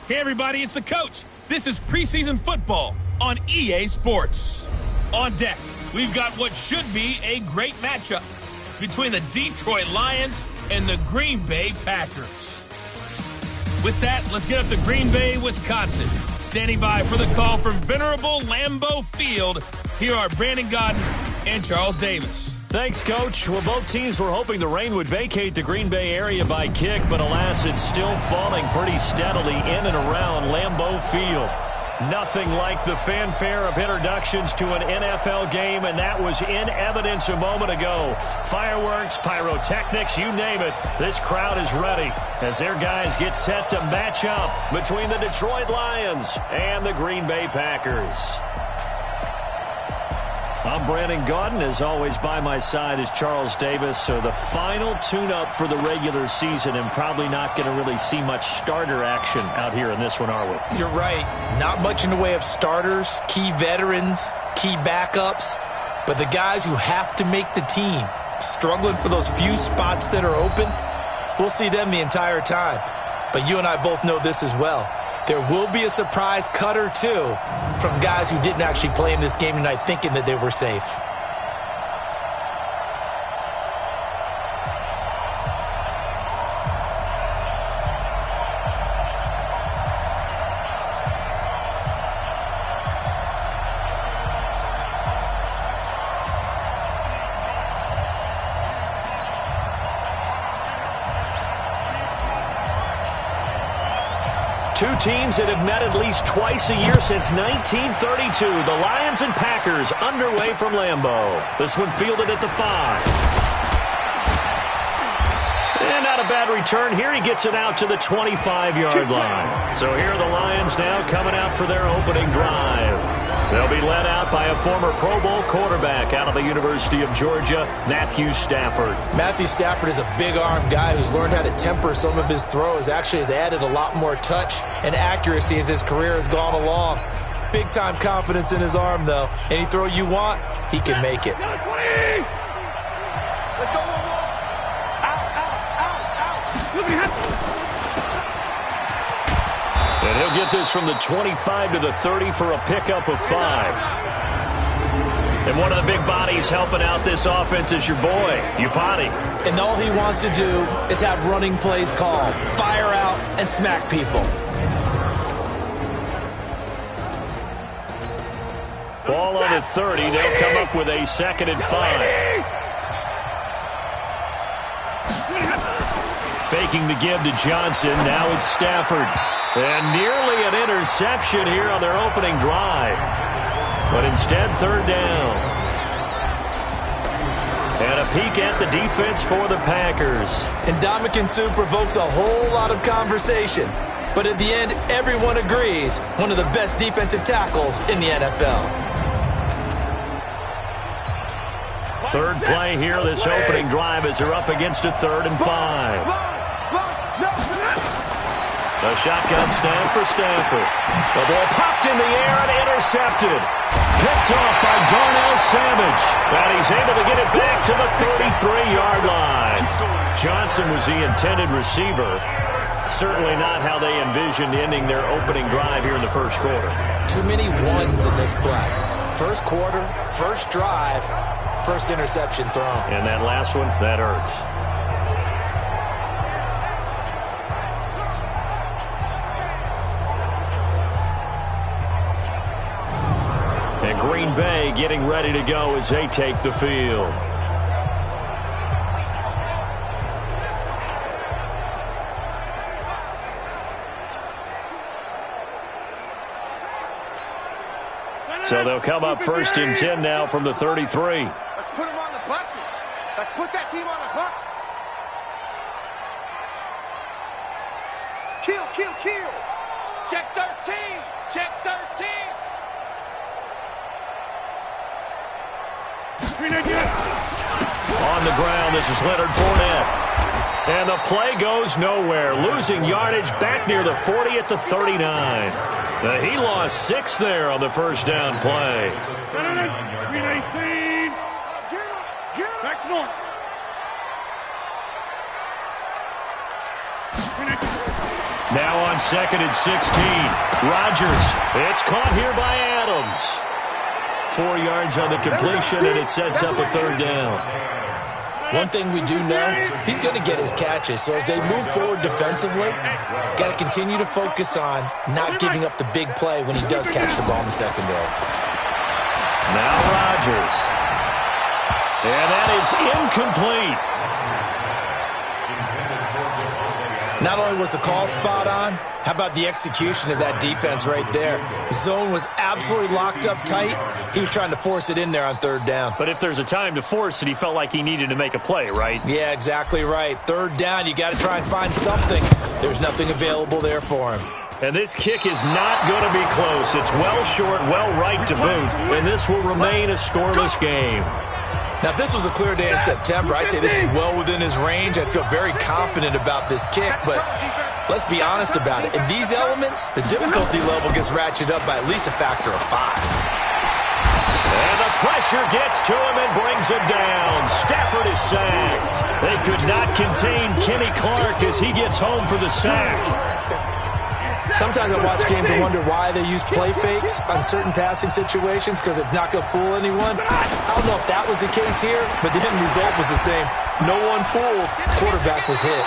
Hey everybody, it's the coach. This is preseason football on EA Sports. On deck, we've got what should be a great matchup between the Detroit Lions and the Green Bay Packers. With that, let's get up to Green Bay, Wisconsin. Standing by for the call from venerable Lambeau Field, here are Brandon Godden and Charles Davis. Thanks, Coach. Well, both teams were hoping the rain would vacate the Green Bay area by kick, but alas, it's still falling pretty steadily in and around Lambeau Field. Nothing like the fanfare of introductions to an NFL game, and that was in evidence a moment ago. Fireworks, pyrotechnics, you name it. This crowd is ready as their guys get set to match up between the Detroit Lions and the Green Bay Packers. I'm Brandon Gaudin. As always, by my side is Charles Davis. So the final tune-up for the regular season, and probably not going to really see much starter action out here in this one, are we? You're right. Not much in the way of starters, key veterans, key backups, but the guys who have to make the team, struggling for those few spots that are open, we'll see them the entire time. But you and I both know this as well. There will be a surprise cut or two from guys who didn't actually play in this game tonight thinking that they were safe. Two teams that have met at least twice a year since 1932. The Lions and Packers underway from Lambeau. This one fielded at the 5. And not a bad return here. He gets it out to the 25-yard line. So here are the Lions now coming out for their opening drive. They'll be led out by a former Pro Bowl quarterback out of the University of Georgia, Matthew Stafford. Matthew Stafford is a big-arm guy who's learned how to temper some of his throws, actually has added a lot more touch and accuracy as his career has gone along. Big-time confidence in his arm, though. Any throw you want, he can make it. Let's go, And he'll get this from the 25 to the 30 for a pickup of 5. And one of the big bodies helping out this offense is your boy, Upati. And all he wants to do is have running plays called, fire out, and smack people. Ball on the 30. They'll come up with a 2nd and 5. Faking the give to Johnson. Now it's Stafford. And nearly an interception here on their opening drive. But instead, 3rd down. And a peek at the defense for the Packers. And Ndamukong Suh provokes a whole lot of conversation. But at the end, everyone agrees, one of the best defensive tackles in the NFL. Third play here, this opening drive, as they're up against a 3rd and 5. A shotgun snap for Stafford. The ball popped in the air and intercepted. Picked off by Darnell Savage. And he's able to get it back to the 33-yard line. Johnson was the intended receiver. Certainly not how they envisioned ending their opening drive here in the first quarter. Too many ones in this play. First quarter, first drive, first interception thrown. And that last one, that hurts. And Green Bay getting ready to go as they take the field. So they'll come up 1st and 10 now from the 33. Let's put them on the buses. Let's put that team on the bus. Kill, kill, kill. Check 13. Check 13. On the ground, this is Leonard Fournette. And the play goes nowhere. Losing yardage back near the 40 at the 39. He lost 6 there on the first down play. Green 18. Back north. Now on 2nd and 16. Rodgers. It's caught here by Adams. 4 yards on the completion, and it sets up a 3rd down. One thing we do know, he's going to get his catches. So as they move forward defensively, got to continue to focus on not giving up the big play when he does catch the ball in the secondary. Now Rodgers. And that is incomplete. Not only was the call spot on, how about the execution of that defense right there? The zone was absolutely locked up tight. He was trying to force it in there on 3rd down. But if there's a time to force it, he felt like he needed to make a play, right? Yeah, exactly right. 3rd down, you got to try and find something. There's nothing available there for him. And this kick is not going to be close. It's well short, well right to boot, and this will remain a scoreless game. Now, if this was a clear day in September, I'd say this is well within his range. I'd feel very confident about this kick, but let's be honest about it. In these elements, the difficulty level gets ratcheted up by at least a factor of 5. And the pressure gets to him and brings him down. Stafford is sacked. They could not contain Kenny Clark as he gets home for the sack. Sometimes I watch games and wonder why they use play fakes on certain passing situations because it's not going to fool anyone. I don't know if that was the case here, but the end result was the same. No one fooled. Quarterback was hit.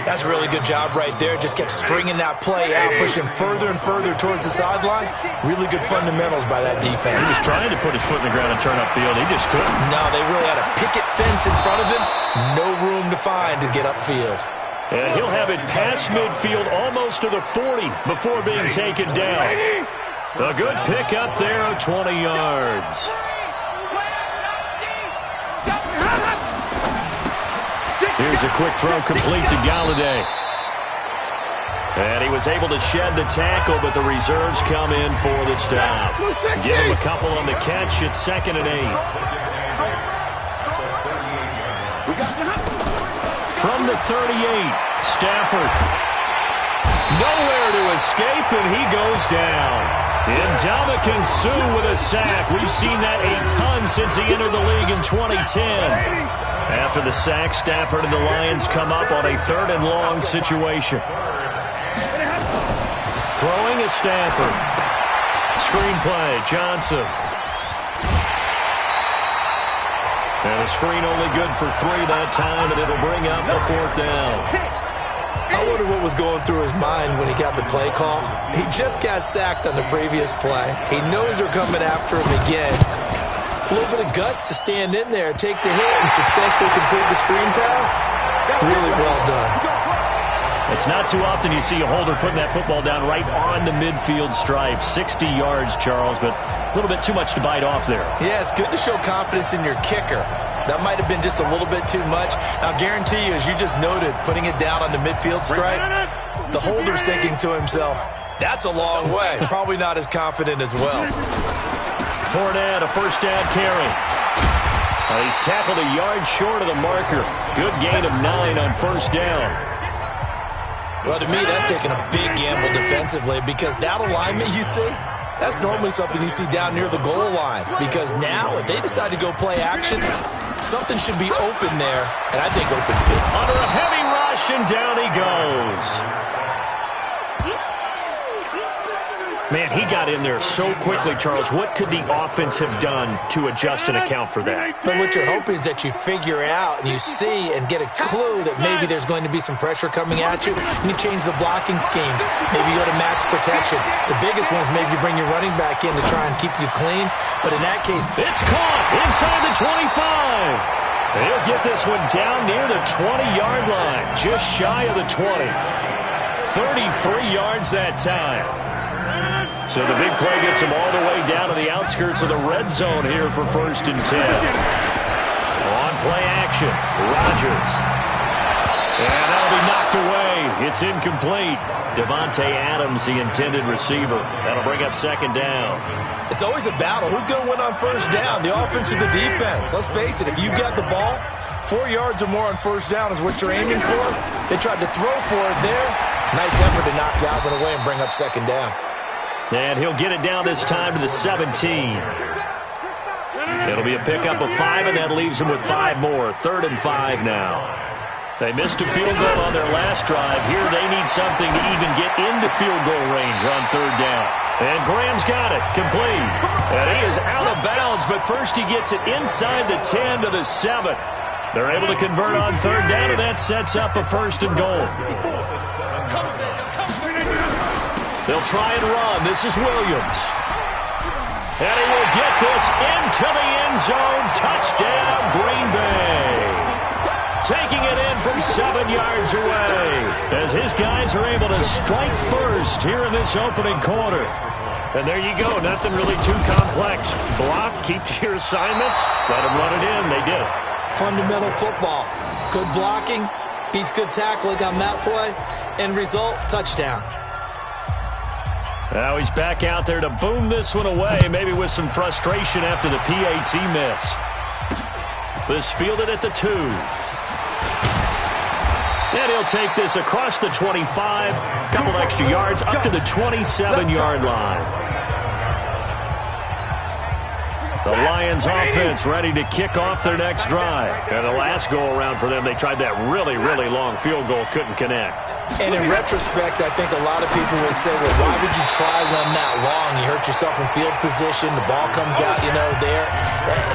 That's a really good job right there. Just kept stringing that play out, pushing further and further towards the sideline. Really good fundamentals by that defense. He was trying to put his foot in the ground and turn upfield. He just couldn't. No, they really had a picket fence in front of him. No room to find to get upfield. And he'll have it past midfield almost to the 40 before being taken down. A good pick up there of 20 yards. Here's a quick throw complete to Galladay. And he was able to shed the tackle, but the reserves come in for the stop. Give him a couple on the catch at 2nd and 8. From the 38, Stafford. Nowhere to escape, and he goes down. Ndamukong Suh with a sack. We've seen that a ton since he entered the league in 2010. After the sack, Stafford and the Lions come up on a 3rd and long situation. Throwing is Stafford. Screenplay, Johnson. And the screen only good for 3 that time, and it'll bring up a 4th down. I wonder what was going through his mind when he got the play call. He just got sacked on the previous play. He knows they're coming after him again. A little bit of guts to stand in there, take the hit, and successfully complete the screen pass. Really well done. It's not too often you see a holder putting that football down right on the midfield stripe. 60 yards, Charles, but a little bit too much to bite off there. Yeah, it's good to show confidence in your kicker. That might have been just a little bit too much. Now, I guarantee you, as you just noted, putting it down on the midfield stripe, the holder's thinking to himself, that's a long way. Probably not as confident as well. Fournette, a 1st down carry. He's tackled a yard short of the marker. Good gain of 9 on 1st down. Well, to me, that's taking a big gamble defensively because that alignment you see, that's normally something you see down near the goal line. Because now, if they decide to go play action, something should be open there, and I think open big. Under a heavy rush, and down he goes. Man, he got in there so quickly, Charles. What could the offense have done to adjust and account for that? But what you're hoping is that you figure out and you see and get a clue that maybe there's going to be some pressure coming at you, and you change the blocking schemes. Maybe you go to max protection. The biggest one is maybe you bring your running back in to try and keep you clean. But in that case, it's caught inside the 25. He'll get this one down near the 20-yard line, just shy of the 20. 33 yards that time. So the big play gets him all the way down to the outskirts of the red zone here for 1st and 10. On play action, Rodgers. And that'll be knocked away. It's incomplete. Devontae Adams, the intended receiver. That'll bring up 2nd down. It's always a battle. Who's going to win on 1st down, the offense or the defense? Let's face it, if you've got the ball, 4 yards or more on 1st down is what you're aiming for. They tried to throw for it there. Nice effort to knock Galvin away and bring up 2nd down. And he'll get it down this time to the 17. It'll be a pickup of 5, and that leaves him with 5 more. 3rd and 5 now. They missed a field goal on their last drive. Here they need something to even get into field goal range on third down. And Graham's got it, complete. And he is out of bounds, but first he gets it inside the 10 to the 7. They're able to convert on third down, and that sets up a first and goal. They'll try and run. This is Williams. And he will get this into the end zone. Touchdown, Green Bay. Taking it in from 7 yards away as his guys are able to strike first here in this opening quarter. And there you go. Nothing really too complex. Block, keep to your assignments, let them run it in. They did it. Fundamental football. Good blocking beats good tackling on that play. End result, touchdown. Now he's back out there to boom this one away, maybe with some frustration after the PAT miss. This fielded at the 2. And he'll take this across the 25, a couple extra yards, up to the 27-yard line. The Lions offense ready to kick off their next drive. And the last go-around for them, they tried that really, really long field goal, couldn't connect. And in retrospect, I think a lot of people would say, well, why would you try one that long? You hurt yourself in field position. The ball comes out, there.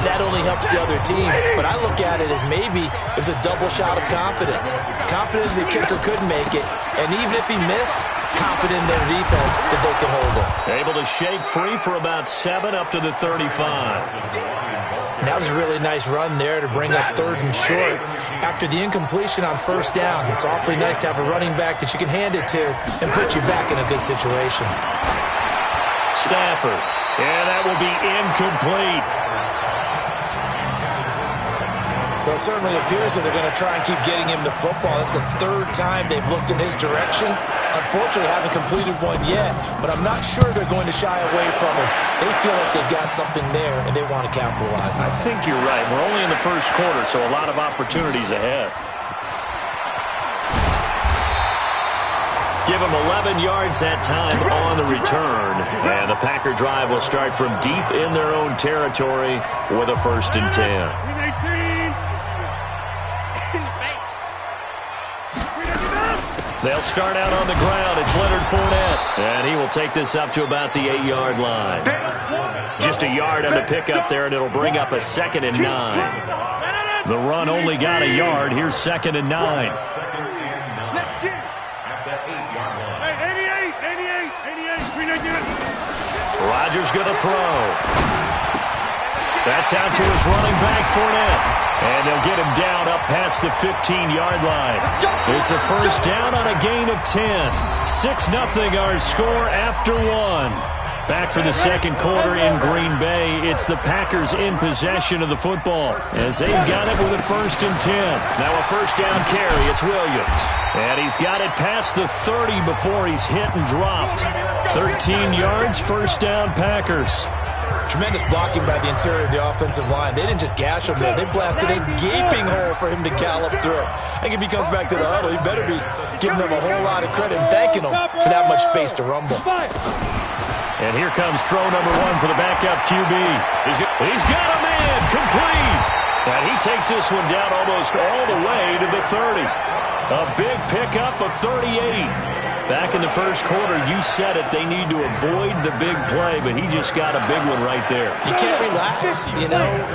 That only helps the other team. But I look at it as maybe it's a double shot of confidence. Confident the kicker could make it. And even if he missed, confident in their defense that they can hold him. Able to shake free for about 7 up to the 35. And that was a really nice run there to bring up third and short. After the incompletion on first down, it's awfully nice to have a running back that you can hand it to and put you back in a good situation. Stafford. And that will be incomplete. Well, it certainly appears that they're going to try and keep getting him the football. That's the third time they've looked in his direction. Unfortunately, haven't completed one yet, but I'm not sure they're going to shy away from him. They feel like they've got something there, and they want to capitalize on it. I think you're right. We're only in the first quarter, so a lot of opportunities ahead. Give them 11 yards that time on the return. And the Packer drive will start from deep in their own territory with a 1st and 10. They'll start out on the ground. It's Leonard Fournette. And he will take this up to about the 8-yard line. Just a yard on the pickup there, and it'll bring up a 2nd and 9. The run only got a yard. Here's 2nd and 9. Rodgers going to throw. That's out to his running back, Fournette. And they'll get him down up past the 15-yard line. It's a first down on a gain of 10. 6-0 our score after 1. Back for the second quarter in Green Bay. It's the Packers in possession of the football as they've got it with a 1st and 10. Now a first down carry. It's Williams. And he's got it past the 30 before he's hit and dropped. 13 yards, first down Packers. Tremendous blocking by the interior of the offensive line. They didn't just gash him there. They blasted a gaping hole for him to gallop through. I think if he comes back to the huddle, he better be giving them a whole lot of credit and thanking them for that much space to rumble. And here comes throw number 1 for the backup QB. He's got a man, complete. And he takes this one down almost all the way to the 30. A big pickup of 38. Back in the first quarter, you said it, they need to avoid the big play, but he just got a big one right there. You can't relax.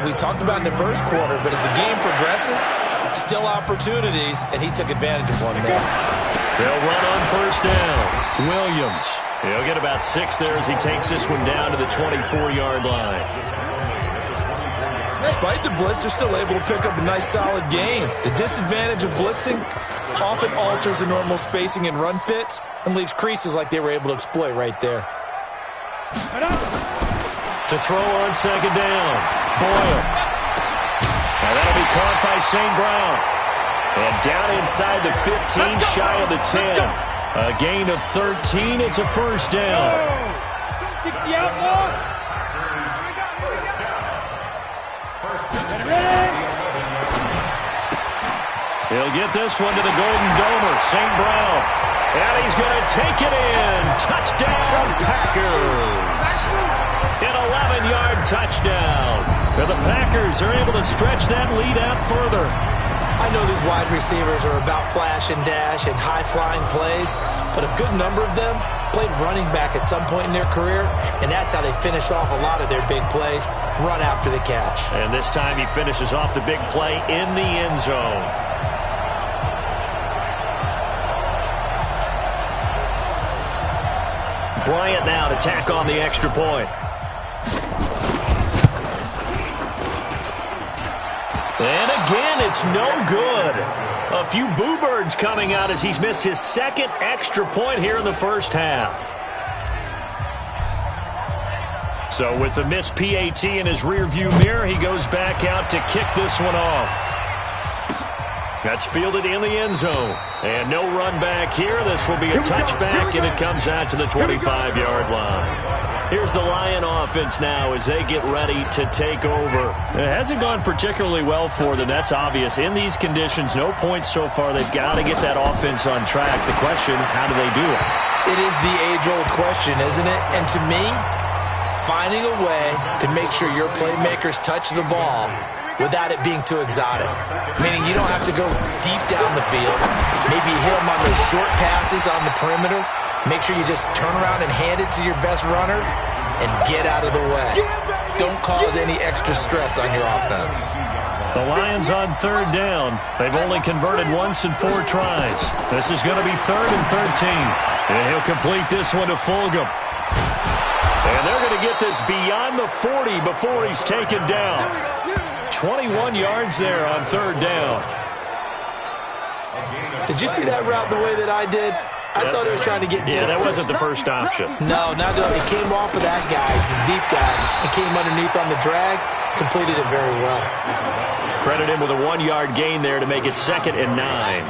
We talked about in the first quarter, but as the game progresses, still opportunities, and he took advantage of one there. They'll run on first down. Williams. He'll get about 6 there as he takes this one down to the 24-yard line. Despite the blitz, they're still able to pick up a nice, solid gain. The disadvantage of blitzing often alters the normal spacing and run fits and leaves creases like they were able to exploit right there. To throw on second down, Boyle. Now that'll be caught by St. Brown. And down inside the 15, shy of the 10. A gain of 13, it's a first down. 60 out, He'll get this one to the Golden Domer, St. Brown. And he's going to take it in. Touchdown, Packers. An 11-yard touchdown. And the Packers are able to stretch that lead out further. I know these wide receivers are about flash and dash and high-flying plays, but a good number of them played running back at some point in their career, and that's how they finish off a lot of their big plays, run after the catch. And this time he finishes off the big play in the end zone. Bryant now to tack on the extra point. And again, it's no good. A few boo birds coming out as he's missed his second extra point here in the first half. So with the missed PAT in his rearview mirror, he goes back out to kick this one off. That's fielded in the end zone. And no run back here. This will be a touchback, and it comes out to the 25-yard line. Here's the Lion offense now as they get ready to take over. It hasn't gone particularly well for them. That's obvious. In these conditions, no points so far. They've got to get that offense on track. The question, how do they do it? It is the age-old question, isn't it? And to me, finding a way to make sure your playmakers touch the ball without it being too exotic. Meaning you don't have to go deep down the field. Maybe hit them on those short passes on the perimeter. Make sure you just turn around and hand it to your best runner and get out of the way. Don't cause any extra stress on your offense. The Lions on third down. They've only converted once in 4 tries. This is going to be 3rd and 13. And he'll complete this one to Fulgham. And they're going to get this beyond the 40 before he's taken down. 21 yards there on third down. Did you see that route the way that I did? I thought he was trying to get deep. Yeah, that wasn't the first option. No, not at all. It came off of that guy, the deep guy, and came underneath on the drag, completed it very well. Credit him with a 1-yard gain there to make it 2nd and 9.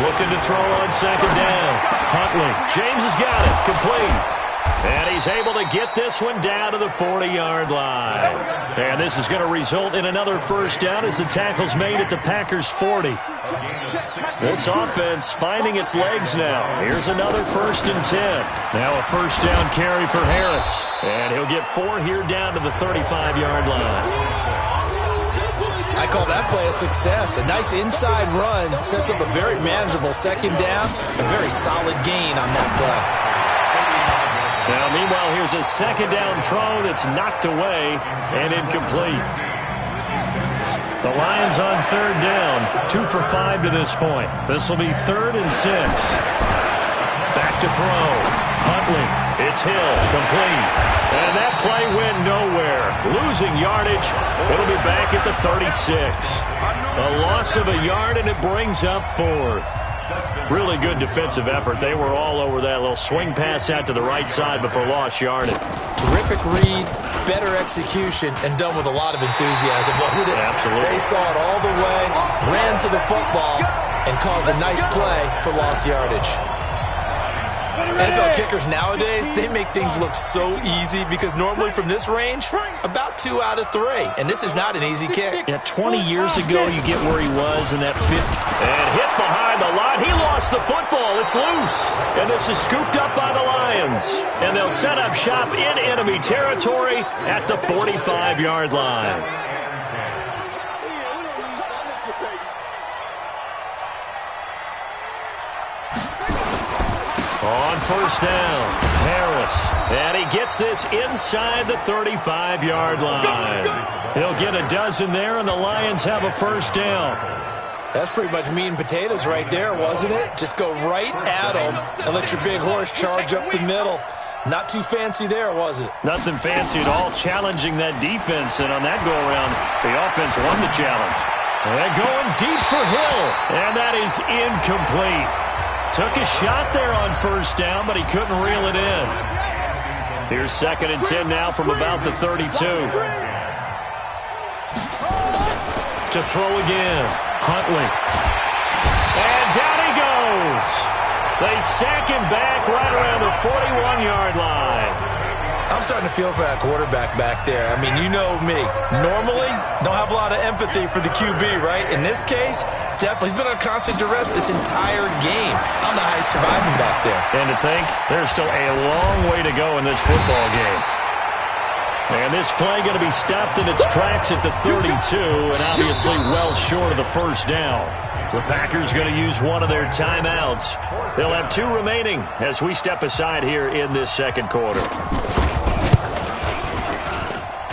Looking to throw on 2nd down. Huntley. James has got it. Complete. And he's able to get this one down to the 40-yard line. And this is going to result in another first down as the tackle's made at the Packers' 40. This offense finding its legs now. Here's another 1st and 10. Now a first down carry for Harris. And he'll get 4 here down to the 35-yard line. I call that play a success. A nice inside run sets up a very manageable 2nd down. A very solid gain on that play. Now, meanwhile, here's a 2nd down throw that's knocked away and incomplete. The Lions on third down, 2 for 5 to this point. This will be 3rd and 6. Back to throw. Huntley. It's Hill. Complete. And that play went nowhere. Losing yardage. It'll be back at the 36. A loss of a yard, and it brings up 4th. Really good defensive effort. They were all over that little swing pass out to the right side before lost yardage. Terrific read, better execution, and done with a lot of enthusiasm, wasn't it? Absolutely. They saw it all the way, ran to the football, and caused a nice play for lost yardage. NFL kickers nowadays, they make things look so easy because normally from this range, about 2 out of 3. And this is not an easy kick. Yeah, 20 years ago, you get where he was in that 50. And hit behind the line. He lost the football. It's loose. And this is scooped up by the Lions. And they'll set up shop in enemy territory at the 45-yard line. On first down, Harris. And he gets this inside the 35-yard line. He'll get a dozen there, and the Lions have a first down. That's pretty much meat and potatoes right there, wasn't it? Just go right at them and let your big horse charge up the middle. Not too fancy there, was it? Nothing fancy at all, challenging that defense. And on that go-around, the offense won the challenge. And going deep for Hill. And that is incomplete. Took a shot there on first down, but he couldn't reel it in. Here's 2nd and 10 now from about the 32. To throw again, Huntley. And down he goes. They sack him back right around the 41-yard line. I'm starting to feel for that quarterback back there. I mean, you know me. Normally, don't have a lot of empathy for the QB, right? In this case, definitely. He's been under constant duress this entire game. I don't know how he's surviving back there. And to think, there's still a long way to go in this football game. And this play going to be stopped in its tracks at the 32, and obviously well short of the first down. The Packers going to use one of their timeouts. They'll have 2 remaining as we step aside here in this second quarter.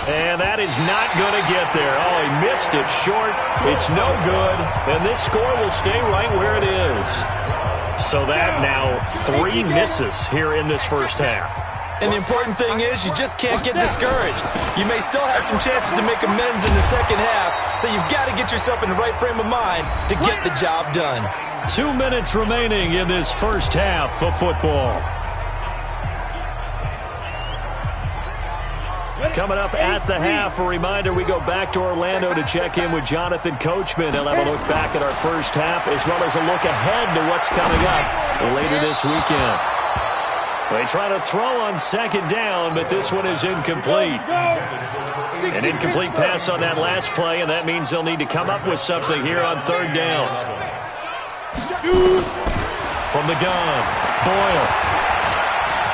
And that is not going to get there. Oh, he missed it short. It's no good. And this score will stay right where it is. So that now 3 misses here in this first half. And the important thing is you just can't get discouraged. You may still have some chances to make amends in the second half, so you've got to get yourself in the right frame of mind to get the job done. 2 minutes remaining in this first half of football. Coming up at the half, a reminder, we go back to Orlando to check in with Jonathan Coachman. He'll have a look back at our first half as well as a look ahead to what's coming up later this weekend. They try to throw on second down, but this one is incomplete. An incomplete pass on that last play, and that means they'll need to come up with something here on third down. From the gun, Boyle.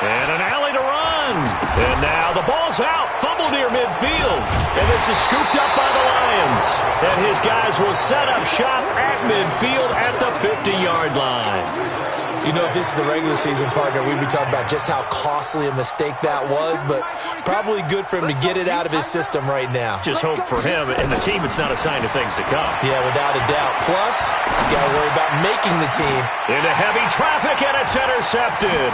And an alley to run. And now the ball's out. Fumble near midfield. And this is scooped up by the Lions. And his guys will set up shop at midfield at the 50-yard line. You know, if this is the regular season, partner, we'd be talking about just how costly a mistake that was, but probably good for him to get it out of his system right now. Just hope for him and the team it's not a sign of things to come. Yeah, without a doubt. Plus, you got to worry about making the team. Into heavy traffic, and it's intercepted.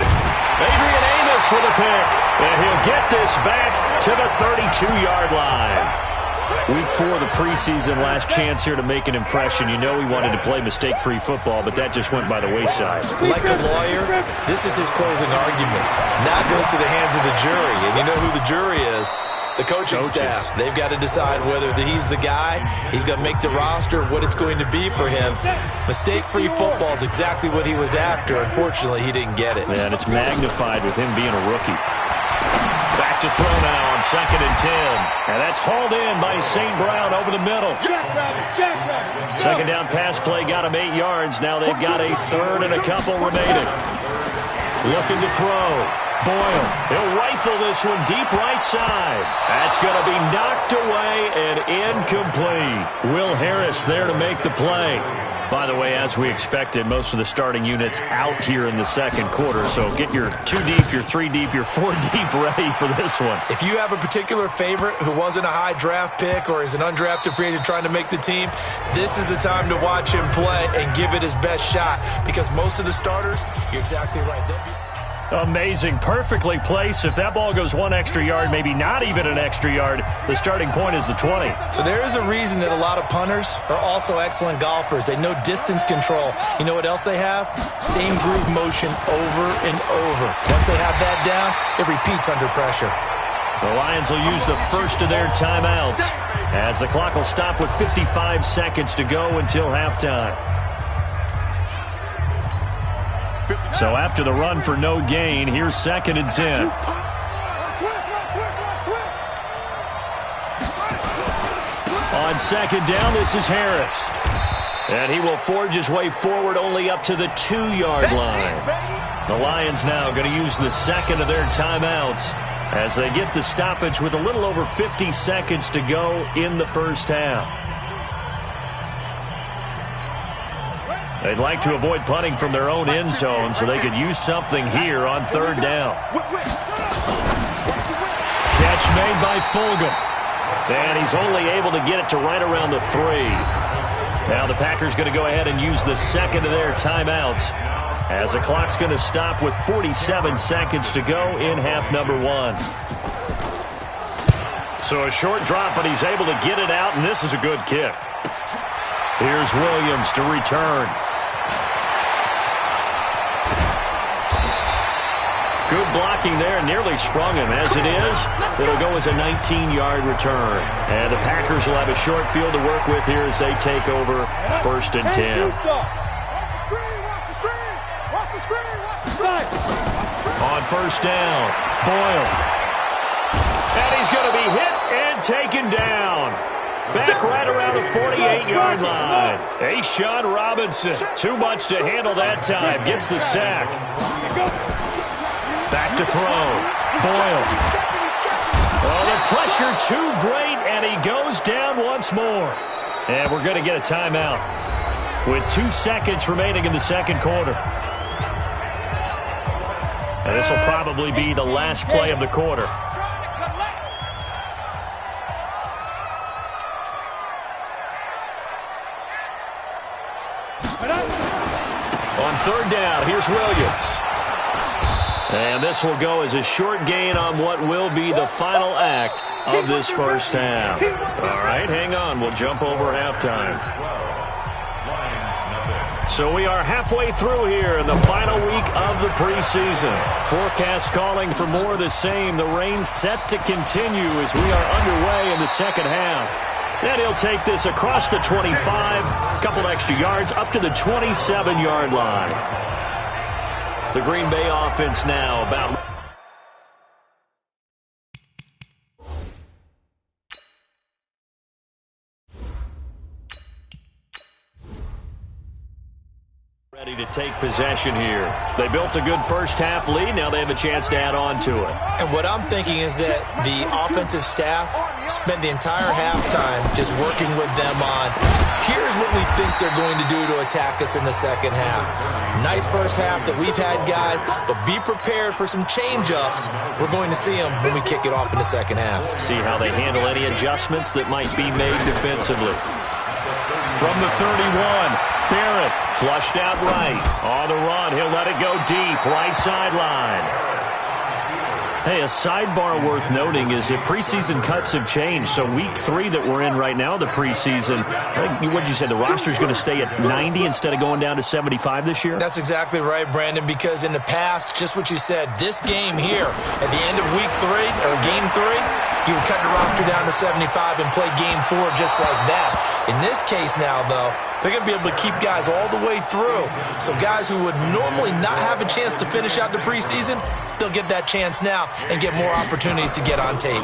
Adrian Amos with a pick, and he'll get this back to the 32-yard line. Week 4 of the preseason, last chance here to make an impression. You know he wanted to play mistake-free football, but that just went by the wayside. Like a lawyer, this is his closing argument. Now it goes to the hands of the jury, and you know who the jury is. The coaching staff. They've got to decide whether he's the guy, he's going to make the roster, what it's going to be for him. Mistake-free football is exactly what he was after. Unfortunately, he didn't get it. Yeah, and it's magnified with him being a rookie. Back to throw now on 2nd and 10. And that's hauled in by St. Brown over the middle. Second down pass play got him 8 yards. Now they've got a third and a couple remaining. Looking to throw. Boyle. He'll rifle this one deep right side. That's going to be knocked away and incomplete. Will Harris there to make the play. By the way, as we expected, most of the starting units out here in the second quarter. So get your 2 deep, your 3 deep, your 4 deep ready for this one. If you have a particular favorite who wasn't a high draft pick or is an undrafted free agent trying to make the team, this is the time to watch him play and give it his best shot. Because most of the starters, you're exactly right. They'll be amazing. Perfectly placed. If that ball goes 1 extra yard, maybe not even an extra yard, the starting point is the 20. So there is a reason that a lot of punters are also excellent golfers. They know distance control. You know what else they have? Same groove motion over and over. Once they have that down, it repeats under pressure. The Lions will use the first of their timeouts as the clock will stop with 55 seconds to go until halftime. So after the run for no gain, here's 2nd and 10. On 2nd down, this is Harris. And he will forge his way forward only up to the 2-yard line. The Lions now going to use the second of their timeouts as they get the stoppage with a little over 50 seconds to go in the first half. They'd like to avoid punting from their own end zone so they could use something here on 3rd down. Catch made by Fulgham. And he's only able to get it to right around the 3. Now the Packers going to go ahead and use the second of their timeouts as the clock's going to stop with 47 seconds to go in half number 1. So a short drop, but he's able to get it out, and this is a good kick. Here's Williams to return. Good blocking there, nearly sprung him. As it is, it'll go as a 19-yard return. And the Packers will have a short field to work with here as they take over 1st and 10. On 1st down, Boyle. And he's going to be hit and taken down. Back right around the 48-yard line. Ashawn Robinson, too much to handle that time. Gets the sack. Back to throw. Boyle. Well, the pressure too great, and he goes down once more. And we're going to get a timeout with 2 seconds remaining in the second quarter. And this will probably be the last play of the quarter. On third down, here's Williams. And this will go as a short gain on what will be the final act of this first half. All right, hang on. We'll jump over halftime. So we are halfway through here in the final week of the preseason. Forecast calling for more of the same. The rain set to continue as we are underway in the second half. Then he'll take this across the 25, a couple extra yards, up to the 27-yard line. The Green Bay offense now about... ready to take possession here. They built a good first-half lead. Now they have a chance to add on to it. And what I'm thinking is that the offensive staff spent the entire halftime just working with them on, here's what we think they're going to do to attack us in the second half. Nice first half that we've had, guys, but be prepared for some change-ups. We're going to see them when we kick it off in the second half. See how they handle any adjustments that might be made defensively. From the 31, Barrett flushed out right. On the run, he'll let it go deep, right sideline. Hey, a sidebar worth noting is that preseason cuts have changed. So week 3 that we're in right now, the preseason, what did you say, the roster's going to stay at 90 instead of going down to 75 this year? That's exactly right, Brandon, because in the past, just what you said, this game here, at the end of week 3, or game 3, you would cut the roster down to 75 and play game 4 just like that. In this case now, though, they're going to be able to keep guys all the way through. So guys who would normally not have a chance to finish out the preseason, they'll get that chance now and get more opportunities to get on tape.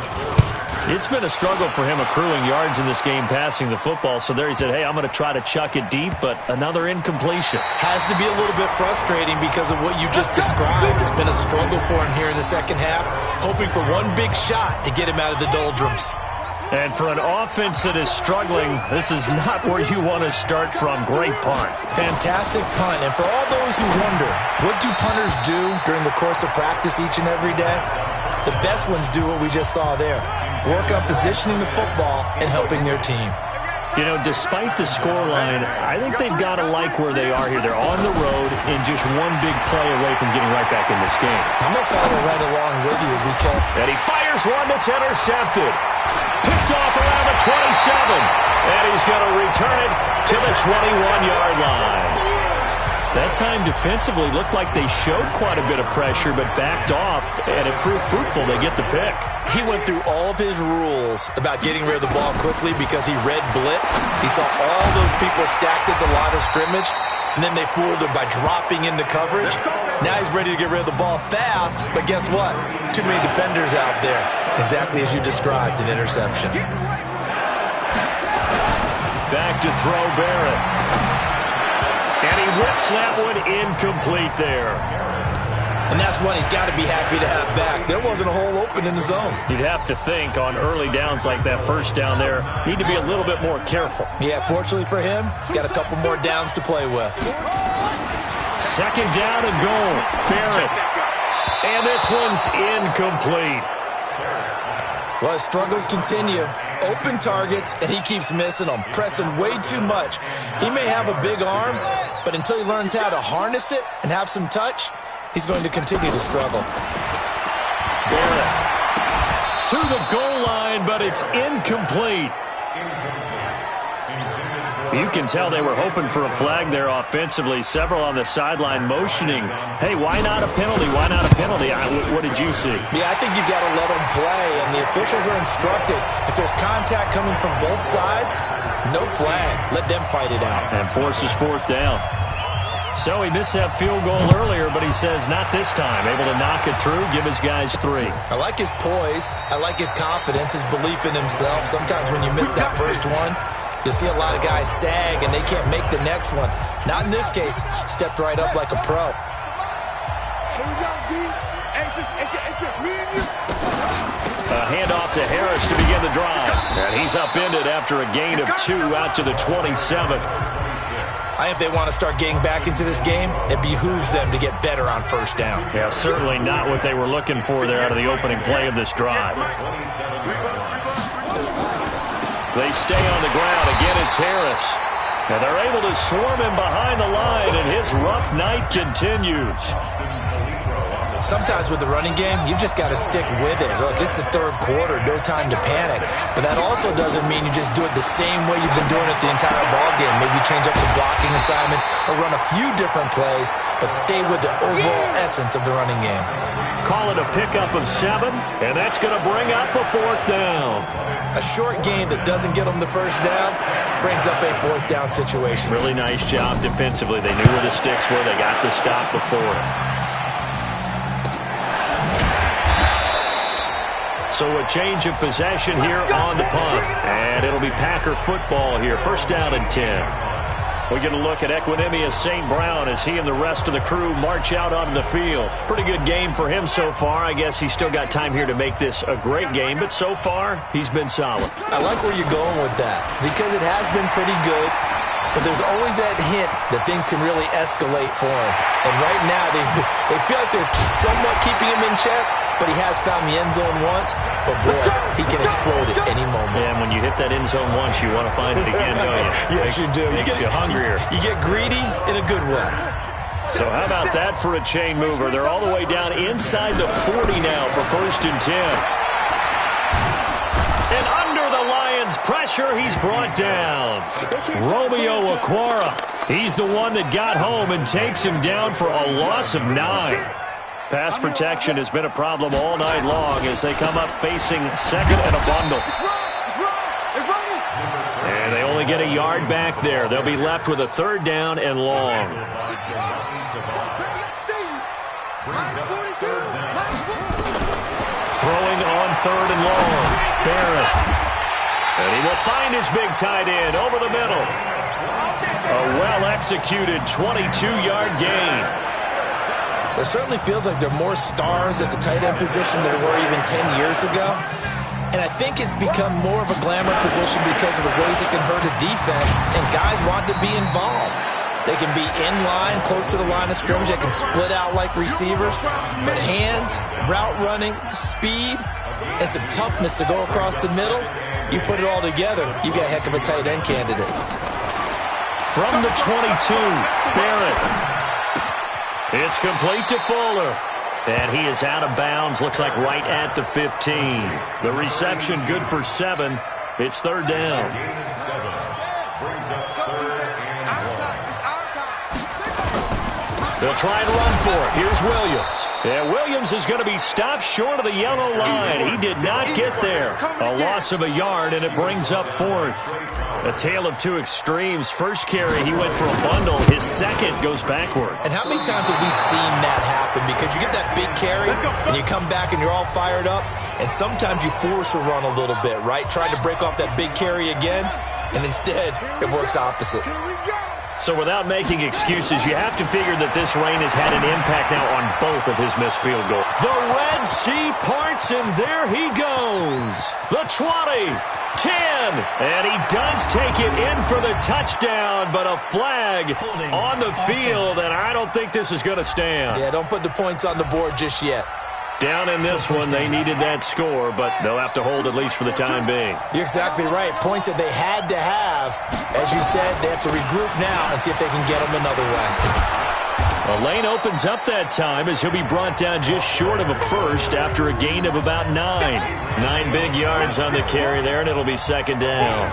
It's been a struggle for him accruing yards in this game passing the football. So there he said, hey, I'm going to try to chuck it deep, but another incompletion. Has to be a little bit frustrating because of what you just described. It's been a struggle for him here in the second half, hoping for one big shot to get him out of the doldrums. And for an offense that is struggling, this is not where you want to start from. Great punt. Fantastic punt. And for all those who wonder, what do punters do during the course of practice each and every day? The best ones do what we just saw there. Work on positioning the football and helping their team. You know, despite the scoreline, I think they've got to like where they are here. They're on the road and just one big play away from getting right back in this game. I'm going to follow right along with you because... And he fires one that's intercepted. Picked off around the 27. And he's going to return it to the 21-yard line. That time defensively looked like they showed quite a bit of pressure but backed off, and it proved fruitful. They get the pick. He went through all of his rules about getting rid of the ball quickly because he read blitz. He saw all those people stacked at the line of scrimmage, and then they fooled him by dropping into coverage. Now he's ready to get rid of the ball fast, but guess what? Too many defenders out there. Exactly as you described, an interception. Back to throw Barrett. And he whips that one incomplete there. And that's one he's got to be happy to have back. There wasn't a hole open in the zone. You'd have to think on early downs like that first down there, need to be a little bit more careful. Yeah, fortunately for him, got a couple more downs to play with. Second down and goal. Barrett. And this one's incomplete. Well, his struggles continue. Open targets, and he keeps missing them, pressing way too much. He may have a big arm, but until he learns how to harness it and have some touch, he's going to continue to struggle. Barrett to the goal line, but it's incomplete. You can tell they were hoping for a flag there offensively. Several on the sideline motioning. Hey, why not a penalty? Why not a penalty? What did you see? Yeah, I think you've got to let them play, and the officials are instructed. If there's contact coming from both sides, no flag. Let them fight it out. And forces fourth down. So he missed that field goal earlier, but he says not this time. Able to knock it through, give his guys 3. I like his poise. I like his confidence, his belief in himself. Sometimes when you miss that first one, you'll see a lot of guys sag and they can't make the next one. Not in this case. Stepped right up like a pro. Here we go, D. It's just me and you. A handoff to Harris to begin the drive. And he's upended after a gain of 2 out to the 27. I think if they want to start getting back into this game, it behooves them to get better on first down. Yeah, certainly not what they were looking for there out of the opening play of this drive. They stay on the ground. Again, it's Harris. And they're able to swarm him behind the line, and his rough night continues. Sometimes with the running game, you've just got to stick with it. Look, it's the third quarter, no time to panic. But that also doesn't mean you just do it the same way you've been doing it the entire ball game. Maybe change up some blocking assignments or run a few different plays, but stay with the overall essence of the running game. Call it a pickup of 7, and that's going to bring up a 4th down. A short game that doesn't get them the first down brings up a 4th down situation. Really nice job defensively. They knew where the sticks were. They got the stop before. So a change of possession here on the punt. And it'll be Packer football here. First down and 10. We get a look at Equinemius St. Brown as he and the rest of the crew march out onto the field. Pretty good game for him so far. I guess he's still got time here to make this a great game, but so far, he's been solid. I like where you're going with that because it has been pretty good, but there's always that hint that things can really escalate for him. And right now, they feel like they're somewhat keeping him in check, but he has found the end zone once. But, boy, he can explode at any moment. Yeah, and when you hit that end zone once, you want to find it again, don't you? Yes, you do. Makes you hungrier. You get greedy in a good way. So how about that for a chain mover? They're all the way down inside the 40 now for 1st and 10. And under the Lions' pressure, he's brought down. Romeo Okwara. He's the one that got home and takes him down for a loss of 9. Pass protection has been a problem all night long as they come up facing second and a bundle. And they only get a yard back there. They'll be left with a 3rd down and long. Throwing on 3rd and long. Barrett. And he will find his big tight end over the middle. A well-executed 22-yard gain. It certainly feels like there are more stars at the tight end position than there were even 10 years ago. And I think it's become more of a glamour position because of the ways it can hurt a defense, and guys want to be involved. They can be in line, close to the line of scrimmage. They can split out like receivers. But hands, route running, speed, and some toughness to go across the middle, you put it all together, you got a heck of a tight end candidate. From the 22, Barrett. It's complete to Fuller. And he is out of bounds, looks like right at the 15. The reception good for 7. It's 3rd down. They'll try and run for it. Here's Williams. Yeah, Williams is going to be stopped short of the yellow line. He did not get there. A loss of a yard, and it brings up 4th. A tale of two extremes. First carry, he went for a bundle. His second goes backward. And how many times have we seen that happen? Because you get that big carry, and you come back and you're all fired up, and sometimes you force a run a little bit, right? Trying to break off that big carry again, and instead it works opposite. So without making excuses, you have to figure that this rain has had an impact now on both of his missed field goals. The Red Sea parts, and there he goes. The 20, 10, and he does take it in for the touchdown, but a flag on the field, and I don't think this is going to stand. Yeah, don't put the points on the board just yet. Down in this one, they needed that score, but they'll have to hold at least for the time being. You're exactly right. Points that they had to have. As you said, they have to regroup now and see if they can get them another way. A lane opens up that time as he'll be brought down just short of a first after a gain of about 9. 9 big yards on the carry there, and it'll be 2nd down.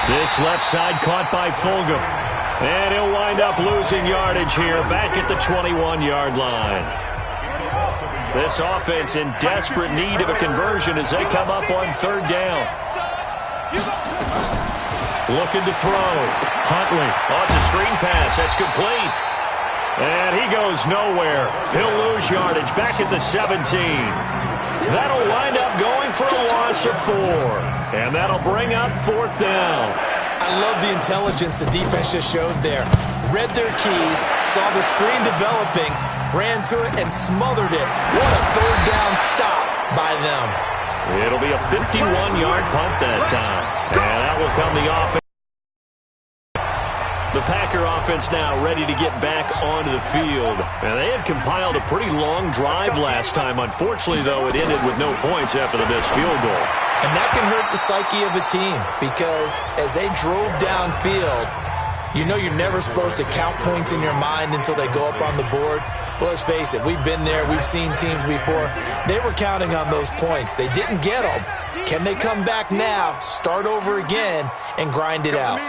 This left side caught by Fulgham. And he'll wind up losing yardage here back at the 21-yard line. This offense in desperate need of a conversion as they come up on 3rd down. Looking to throw. Huntley. Oh, it's a screen pass. That's complete. And he goes nowhere. He'll lose yardage back at the 17. That'll wind up going for a loss of 4. And that'll bring up 4th down. I love the intelligence the defense just showed there. Read their keys, saw the screen developing, ran to it, and smothered it. What a third down stop by them. It'll be a 51-yard punt that time. And out will come the offense. The Packer offense now ready to get back onto the field. And they had compiled a pretty long drive last time. Unfortunately, though, it ended with no points after the missed field goal. And that can hurt the psyche of a team because as they drove downfield, you know you're never supposed to count points in your mind until they go up on the board. But let's face it, we've been there. We've seen teams before. They were counting on those points. They didn't get them. Can they come back now, start over again, and grind it out?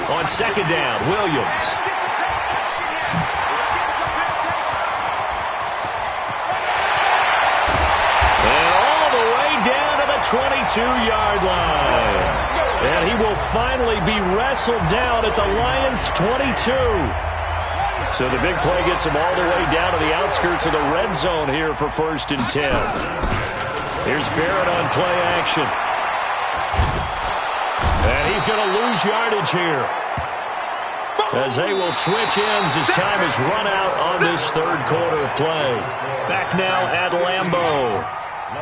On second down, Williams. And all the way down to the 22-yard line. And he will finally be wrestled down at the Lions' 22. So the big play gets him all the way down to the outskirts of the red zone here for 1st and 10. Here's Barrett on play action. And he's going to lose yardage here as they will switch ends as time is run out on this third quarter of play. Back now at Lambeau.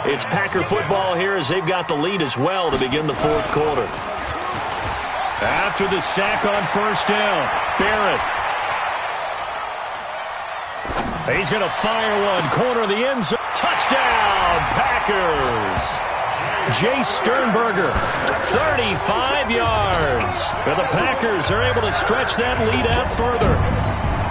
It's Packer football here as they've got the lead as well to begin the fourth quarter. After the sack on 1st down, Barrett. He's going to fire one, corner of the end zone. Touchdown, Packers! Jay Sternberger, 35 yards. And the Packers are able to stretch that lead out further.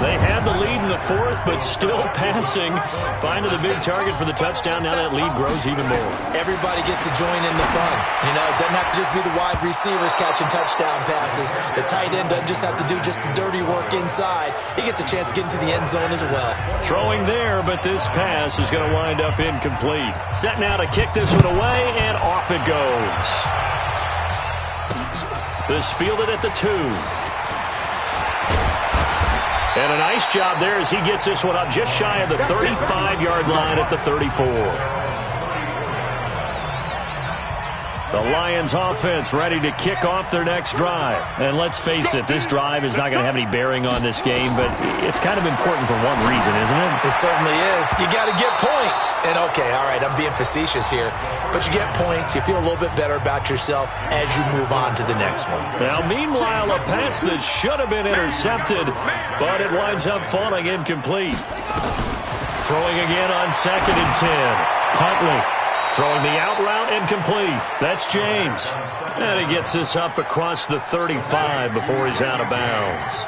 They had the lead in the fourth, but still passing. Finding the big target for the touchdown. Now that lead grows even more. Everybody gets to join in the fun. You know, it doesn't have to just be the wide receivers catching touchdown passes. The tight end doesn't just have to do just the dirty work inside. He gets a chance to get into the end zone as well. Throwing there, but this pass is going to wind up incomplete. Set now to kick this one away, and off it goes. This fielded at the 2. And a nice job there as he gets this one up just shy of the 35-yard line at the 34. The Lions offense ready to kick off their next drive. And let's face it, this drive is not going to have any bearing on this game, but it's kind of important for one reason, isn't it? It certainly is. You got to get points. And okay, all right, I'm being facetious here, but you get points, you feel a little bit better about yourself as you move on to the next one. Now, meanwhile, a pass that should have been intercepted, but it winds up falling incomplete. Throwing again on 2nd and 10. Huntley. Throwing the out route incomplete. That's James. And he gets this up across the 35 before he's out of bounds.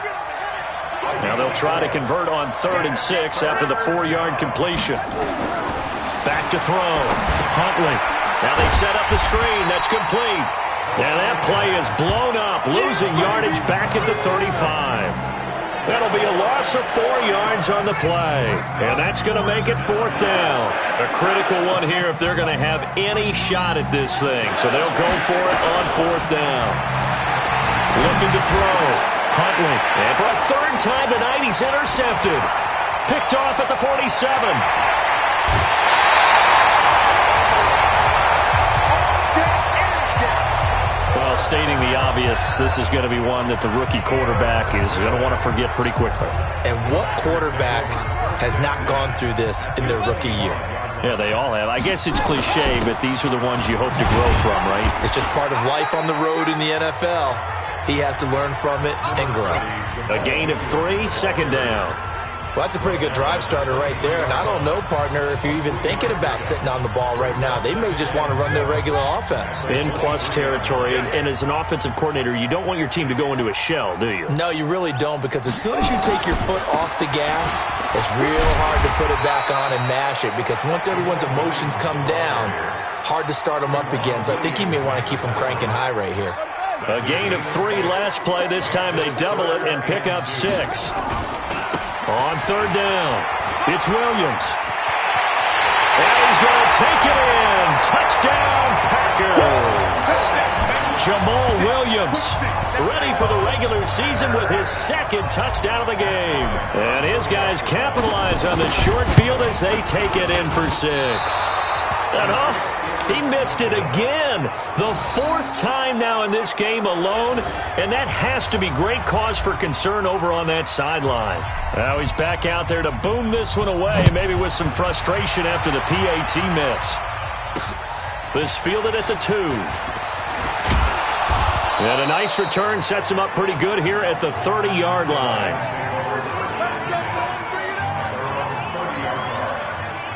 Now they'll try to convert on 3rd and 6 after the 4-yard completion. Back to throw. Huntley. Now they set up the screen. That's complete. And that play is blown up, losing yardage back at the 35. That'll be a loss of 4 yards on the play. And that's going to make it 4th down. A critical one here if they're going to have any shot at this thing. So they'll go for it on 4th down. Looking to throw. Huntley. And for a 3rd time tonight, he's intercepted. Picked off at the 47. Well, stating the obvious, this is going to be one that the rookie quarterback is going to want to forget pretty quickly. And what quarterback has not gone through this in their rookie year? Yeah, they all have. I guess it's cliche, but these are the ones you hope to grow from, right? It's just part of life on the road in the NFL. He has to learn from it and grow. A gain of 3, 2nd down. Well, that's a pretty good drive starter right there. And I don't know, partner, if you're even thinking about sitting on the ball right now. They may just want to run their regular offense. In plus territory. And as an offensive coordinator, you don't want your team to go into a shell, do you? No, you really don't, because as soon as you take your foot off the gas, it's real hard to put it back on and mash it, because once everyone's emotions come down, hard to start them up again. So I think you may want to keep them cranking high right here. A gain of 3 last play. This time they double it and pick up 6. On 3rd down, it's Williams. And he's going to take it in. Touchdown, Packers. Jamal Williams ready for the regular season with his 2nd touchdown of the game. And his guys capitalize on the short field as they take it in for 6. And he missed missed it again. The fourth time now in this game alone, and that has to be great cause for concern over on that sideline. Now he's back out there to boom this one away, maybe with some frustration after the PAT miss. This fielded at the 2. And a nice return sets him up pretty good here at the 30-yard line.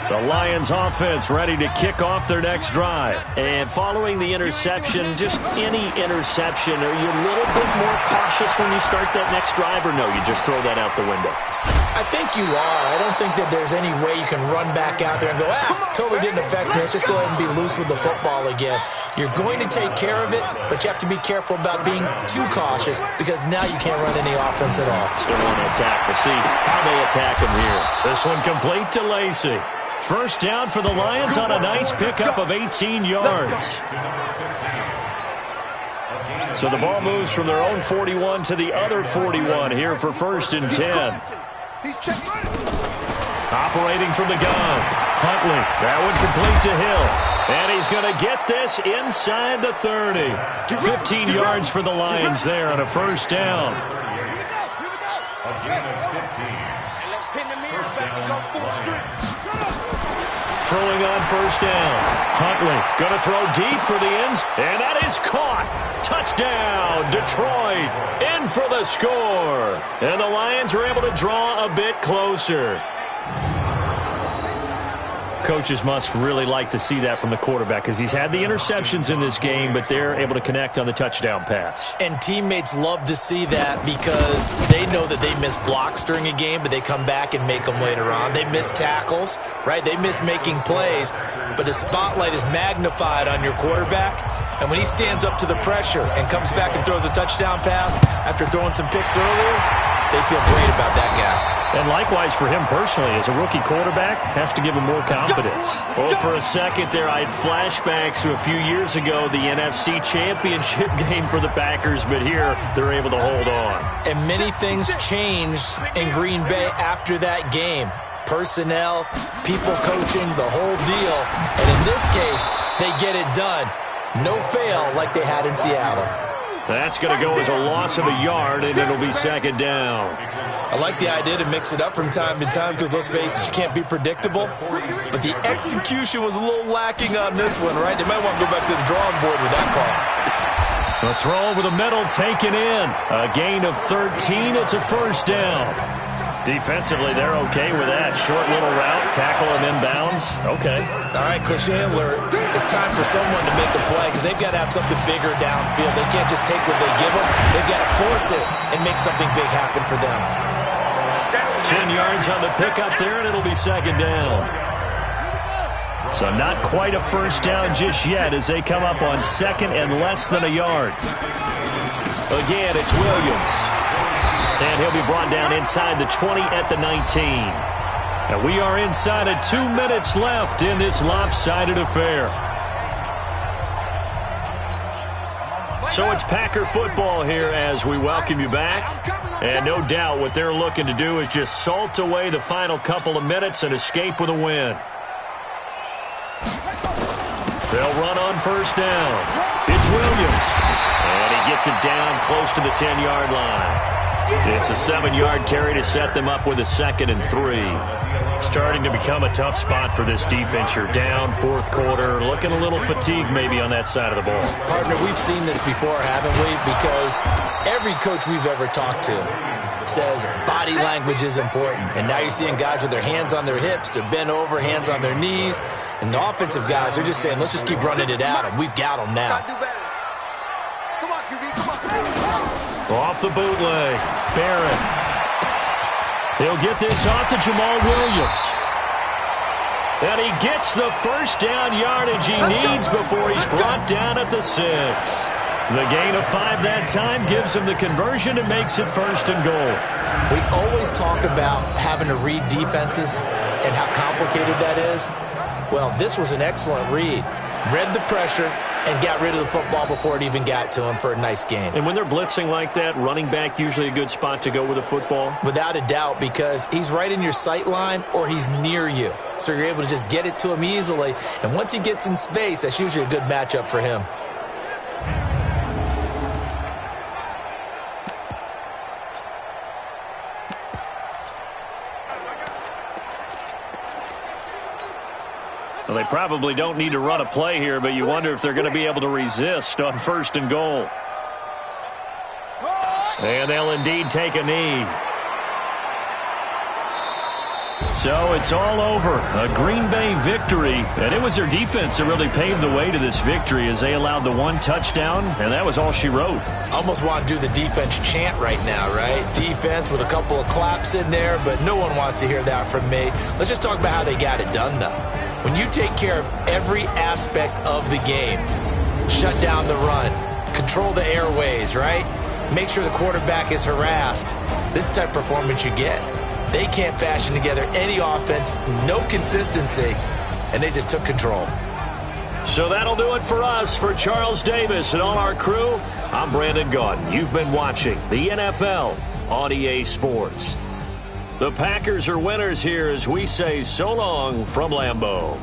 The Lions offense ready to kick off their next drive. And following the interception, just any interception, are you a little bit more cautious when you start that next drive, or no, you just throw that out the window? I think you are. I don't think that there's any way you can run back out there and go, totally didn't affect me. Let's just go ahead and be loose with the football again. You're going to take care of it, but you have to be careful about being too cautious because now you can't run any offense at all. Still want to attack. We'll see how they attack him here. This one complete to Lacy. First down for the Lions on a nice pickup of 18 yards. So the ball moves from their own 41 to the other 41 here for 1st and 10. Operating from the gun. Huntley. That one complete to Hill. And he's going to get this inside the 30. 15 yards for the Lions there on a first down. Throwing on first down. Huntley going to throw deep for the ends. And that is caught. Touchdown, Detroit. In for the score. And the Lions are able to draw a bit closer. Coaches must really like to see that from the quarterback because he's had the interceptions in this game, but they're able to connect on the touchdown pass. And teammates love to see that because they know that they miss blocks during a game, but they come back and make them later on. They miss tackles, right? They miss making plays, but the spotlight is magnified on your quarterback. And when he stands up to the pressure and comes back and throws a touchdown pass after throwing some picks earlier, they feel great about that guy. And likewise for him personally, as a rookie quarterback, has to give him more confidence. Well, for a second there, I had flashbacks to a few years ago, the NFC Championship game for the Packers, but here they're able to hold on. And many things changed in Green Bay after that game. Personnel, people coaching, the whole deal. And in this case, they get it done. No fail like they had in Seattle. That's going to go as a loss of a yard, and it'll be 2nd down. I like the idea to mix it up from time to time because, let's face it, you can't be predictable. But the execution was a little lacking on this one, right? They might want to go back to the drawing board with that call. A throw over the middle taken in. A gain of 13. It's a first down. Defensively, they're okay with that. Short little route, tackle him inbounds. Okay. All right, cliche alert. It's time for someone to make a play because they've got to have something bigger downfield. They can't just take what they give them. They've got to force it and make something big happen for them. 10 yards on the pickup there, and it'll be 2nd down. So not quite a first down just yet as they come up on 2nd and less than a yard. Again, it's Williams. And he'll be brought down inside the 20 at the 19. And we are inside of 2 minutes left in this lopsided affair. So it's Packer football here as we welcome you back. And no doubt what they're looking to do is just salt away the final couple of minutes and escape with a win. They'll run on first down. It's Williams. And he gets it down close to the 10-yard line. It's a 7-yard carry to set them up with a 2nd and 3. Starting to become a tough spot for this defense. You're down 4th quarter, looking a little fatigued maybe on that side of the ball. Partner, we've seen this before, haven't we? Because every coach we've ever talked to says body language is important. And now you're seeing guys with their hands on their hips, they're bent over, hands on their knees. And the offensive guys are just saying, let's just keep running it at them. We've got them now. Come on, QB, come on. Off the bootleg, Barrett. He'll get this off to Jamal Williams. And he gets the first down yardage he needs before he's brought down at the 6. The gain of 5 that time gives him the conversion and makes it 1st and goal. We always talk about having to read defenses and how complicated that is. Well, this was an excellent read. Read the pressure and got rid of the football before it even got to him for a nice game. And when they're blitzing like that, running back usually a good spot to go with a football? Without a doubt, because he's right in your sight line or he's near you. So you're able to just get it to him easily. And once he gets in space, that's usually a good matchup for him. Well, they probably don't need to run a play here, but you wonder if they're going to be able to resist on 1st and goal. And they'll indeed take a knee. So it's all over. A Green Bay victory. And it was their defense that really paved the way to this victory as they allowed the 1 touchdown, and that was all she wrote. Almost want to do the defense chant right now, right? Defense with a couple of claps in there, but no one wants to hear that from me. Let's just talk about how they got it done, though. When you take care of every aspect of the game, shut down the run, control the airways, right? Make sure the quarterback is harassed. This type of performance you get. They can't fashion together any offense, no consistency, and they just took control. So that'll do it for us. For Charles Davis and all our crew, I'm Brandon Gaudin. You've been watching the NFL on EA Sports. The Packers are winners here as we say so long from Lambeau.